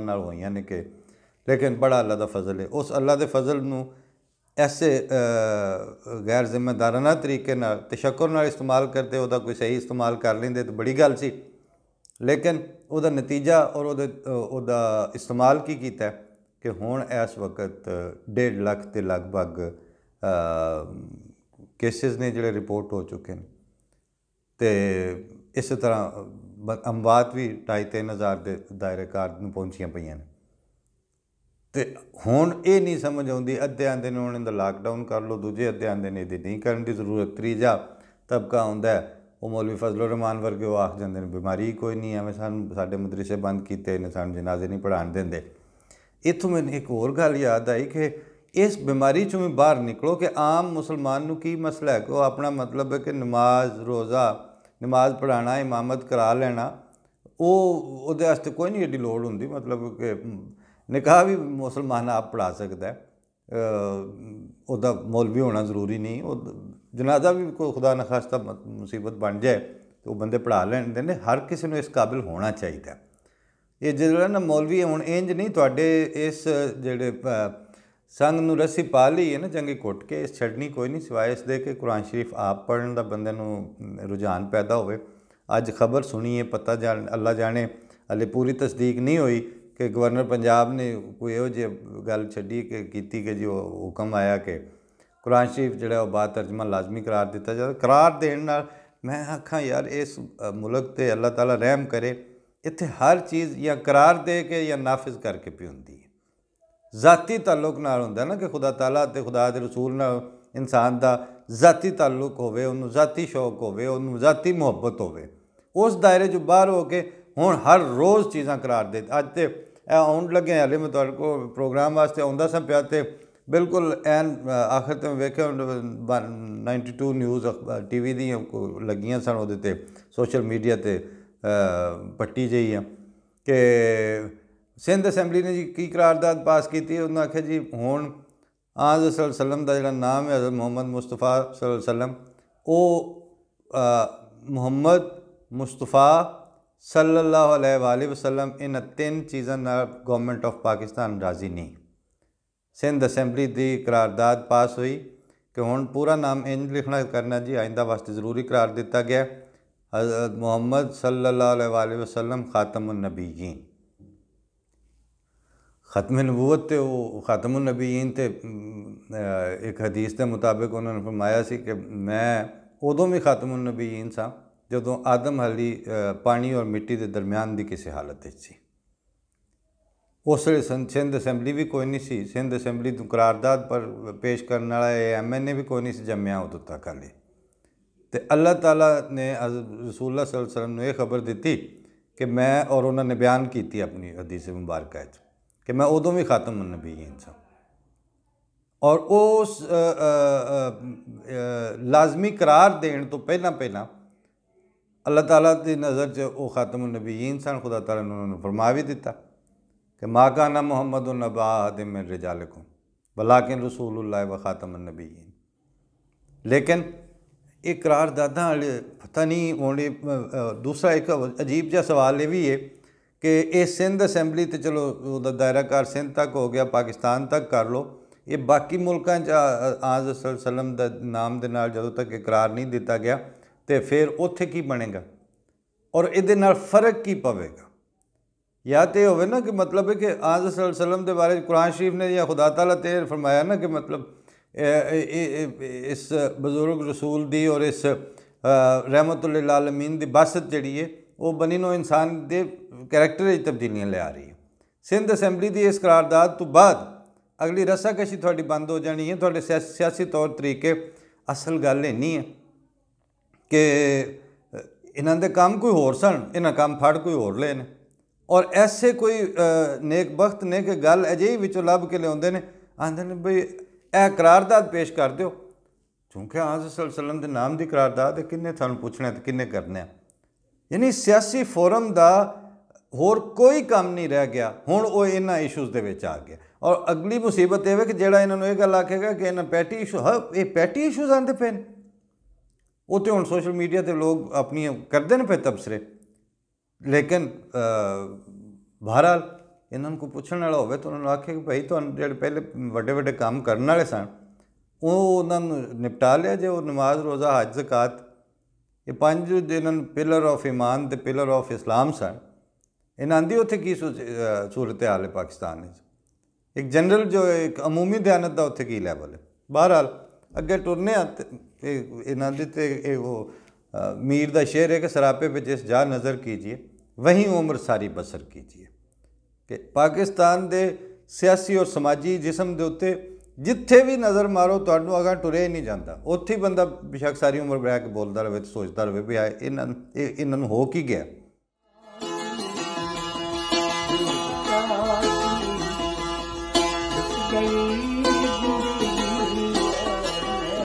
नाल होईयां ने कि लेकिन बड़ा अल्लाह दा फजल है। उस अल्लाह दे फजल नूं ऐसे गैर जिम्मेदाराना तरीके नाल तशक्कुर नाल इस्तेमाल करते उहदा कोई सही इस्तेमाल कर लेंदे तो बड़ी गल सी। लेकिन उहदा नतीजा और उहदा इस्तेमाल की कीता कि हुण इस वक्त 1.5 लाख के लगभग केसिस ने जिहड़े रिपोर्ट हो चुके हैं तो इस तरह अमवात भी 2.5-3 हज़ार के दायरे कार नूं पहुंचियां पईयां ने। तो हुण ये नहीं समझ आउंदी, अद्धे आंदे ने हुण इहदा लॉकडाउन कर लो, दूजे अद्धे आंदे ने इहदी नहीं करन दी जरूरत, तीजा तबका आउंदा है वो मौलवी फजलुर रहमान वर्गे वो आख जांदे ने बीमारी कोई नहीं, एवें साडे मदरसे बंद कीते ने, सानूं जनाजे नहीं पढ़ाण देंदे। इत्थों मैनूं एक होर गल याद आई कि इस बीमारी चों भी बाहर निकलो कि आम मुसलमान नूं की मसला है कि वो अपना मतलब है कि नमाज रोज़ा नमाज पढ़ाना इमामत करा लेना उहदे वास्ते कोई नहीं एड्डी लोड़ हुंदी, मतलब कि निकाह भी मुसलमान आप पढ़ा सकता है, उहदा मौलवी होना जरूरी नहीं, जनाजा भी कोई खुदा न खास्ता मुसीबत बन जाए तो वो बंदे पढ़ा लेंदे ने। हर किसी नूं इस काबिल होना चाहिए। ये जिहड़ा ना मौलवी हुण इंज नहीं तुहाडे इस जिहड़े संघ नूं रस्सी पा ली है ना चंगी घुट के, इस छड्डनी कोई नहीं सिवाए इस दे कि कुरान शरीफ आप पढ़न दा बंदे नूं रुझान पैदा होवे। अज खबर सुनी है, पता जान अल्लाह जाने हले पूरी तस्दीक नहीं हुई कि गवर्नर पंजाब ने कोई इहो जी गल छड्डी कि कीती कि जी हुक्म आया कि कुरान शरीफ जिहड़ा बात तर्जमा लाजमी करार दिता जाए। करार देण नाल मैं आखां यार इस मुल्क ते अल्लाह ताला रहम करे, इत्थे हर चीज़ या करार दे के या नाफिज करके पई हुंदी है। ज़ाती ताल्लुक नाल हुंदा ना कि खुदा ताला ते खुदा दे रसूल नाल इंसान दा ज़ाती ताल्लुक होवे, उन्नूं ज़ाती शौक होवे, उन्नूं ज़ाती मुहब्बत होवे। उस दायरे चों बाहर हो के हुण हर रोज़ चीज़ां करार दे। अज ते आउण लगे हले मैं तुहाडे कोल प्रोग्राम वास्ते आउंदा सां पिया ते बिल्कुल एन आखिर ते वेख्या 92 न्यूज़ TV दी लगियां सन उहदे ते सोशल मीडिया ते पट्टी जही आ कि सिंध असैंबली ने जी की करारदाद पास की। उन्होंने आख्या जी हुण आज़ सल्लम का जिहड़ा नाम है हज़रत मोहम्मद मुस्तफा सल्लम, वो मुहम्मद मुस्तफा सल्लल्लाहु अलैहि वसल्लम इन 3 चीज़ों नाल गवर्नमेंट ऑफ पाकिस्तान राज़ी नहीं। सिंध असैंबली की करारदाद पास हुई कि हुण पूरा नाम इंज लिखना करना जी आइंदा वास्ते ज़रूरी करार दिता गया हज़रत मोहम्मद सल्लल्लाहु अलैहि वसल्लम ख़ातमुन नबीयीन। ख़त्म नबूवत ते वो ख़ातमुन नबीयीन ते एक हदीस के मुताबिक उन्होंने फरमाया सी कि मैं उदों भी ख़ातमुन नबीयीन सा जदों आदम हली पानी और मिट्टी के दरम्यान की किसी हालत सी। उस वे सिंध असैंबली भी कोई नहीं सी, सिंध असैंबली तो करारदाद पर पेश करने वाला MNA भी कोई नहीं सी जम्मिया उदों तक हाले। तो अल्लाह ताला ने रसूलुल्लाह सल्लल्लाहु अलैहि वसल्लम ने यह खबर दी कि मैं और उन्होंने बयान की अपनी हदीस मुबारक कि मैं उदों भी ख़ातमुन नबीयीन सा और उस लाजमी करार देने तो पहला अल्लाह ताला की नज़र च वो ख़ातमुन नबीयीन सन। खुदा ताला ने उन्होंने फरमा भी दिता कि मा काना मुहम्मदुन अबा अहदिम मिन रिजालिकुम वलाकिन रसूलुल्लाह व ख़ातमुन नबीयीन। लेकिन एक करारदादा पता नहीं होने। दूसरा एक अजीब जहा सवाल ये भी है कि ये सिंध असैंबली तो चलो उसका दायरा कार सिंध तक हो गया, पाकिस्तान तक कर लो, ये बाकी मुल्कों आज़ सल्लम के नाम के नाल जदों तक इकरार नहीं दिता गया तो फिर उत्थे की बनेगा और ये फ़र्क की पवेगा। या तो होवे ना कि मतलब है कि आज़ सल्लम के बारे कुरान शरीफ ने या खुदा ताला ते फरमाया ना कि मतलब इस बुजुर्ग रसूल दी और इस रहमतुल लिल आलमीन दी बासत जिहड़ी है वो बनी नो इंसान के करैक्टर तब्दीलियां ले आ रही है। सिंध असैंबली की इस करारदाद तो बाद अगली रस्साकशी थोड़ी बंद हो जानी है। थोड़े सियासी तौर तरीके असल गल इन्नी है कि इन्हां दे काम कोई होर सन, इन्हां काम फड़ कोई होर ले ने और ऐसे कोई नेक बख्त ने कि गल अजिही विचों लभ के लियाउंदे ने, आंदे ने बई यह करारदाद पेश कर दो क्योंकि आज़ सल्लम के नाम की करारदाद है, किन्ने थानू पूछना तो किन्ने करने। यानी सियासी फोरम का होर कोई काम नहीं रह गया, हुण वो इन्हां इशूज़ दे विच आ गया। और अगली मुसीबत यह है कि जिहड़ा इन्होंने यह गल आखेगा कि इन्हां पैटी इशू, हाँ ये पैटी इशूज़ आते पे ने, वो तो हुण सोशल मीडिया ते लोग अपनी करते हैं पे तबसरे। लेकिन बहरहाल ਇਹਨਾਂ ਨੂੰ ਕੋਈ ਪੁੱਛਣ ਵਾਲਾ ਹੋਵੇ ਤਾਂ ਉਹਨਾਂ ਨੂੰ ਆਖੇ ਕਿ ਭਾਈ ਤੁਹਾਨੂੰ ਜਿਹੜੇ ਪਹਿਲੇ ਵੱਡੇ ਵੱਡੇ ਕੰਮ ਕਰਨ ਵਾਲੇ ਸਨ ਉਹ ਉਹਨਾਂ ਨੂੰ ਨਿਪਟਾ ਲਿਆ ਜੇ। ਉਹ ਨਮਾਜ਼ ਰੋਜ਼ਾ ਹਜ ਜ਼ਕਾਤ ਇਹ 5 ਜਿਹਨਾਂ ਨੂੰ ਪਿਲਰ ਆਫ ਈਮਾਨ ਤੇ ਪਿਲਰ ਆਫ ਇਸਲਾਮ ਸਨ, ਇਹਨਾਂ ਆਂਦੀ ਉੱਥੇ ਕੀ ਸੂਰਤ ਹਾਲ ਹੈ ਪਾਕਿਸਤਾਨ ਵਿੱਚ। ਇੱਕ ਜਨਰਲ ਜੋ ਇੱਕ ਅਮੂਮੀ ਦਿਆਨਤ ਦਾ ਉੱਥੇ ਕੀ ਲੈਵਲ ਹੈ। ਬਹਰਹਾਲ ਅੱਗੇ ਟੁਰਨੇ ਆ ਇਹਨਾਂ ਦੀ ਤੇ ਇਹ ਉਹ मीर दा शेर है कि सरापे पे जिस जा नज़र कीजिए वहीं उम्र सारी बसर कीजिए। कि पाकिस्तान दे सियासी और समाजी जिसम दे उत्ते जिथे भी नज़र मारो तो अगर टुरे ही नहीं जाता, उत्थे ही बंदा बेशक सारी उम्र बह के बोलता रहे तो सोचता रहे भी इन्हों हो की गया।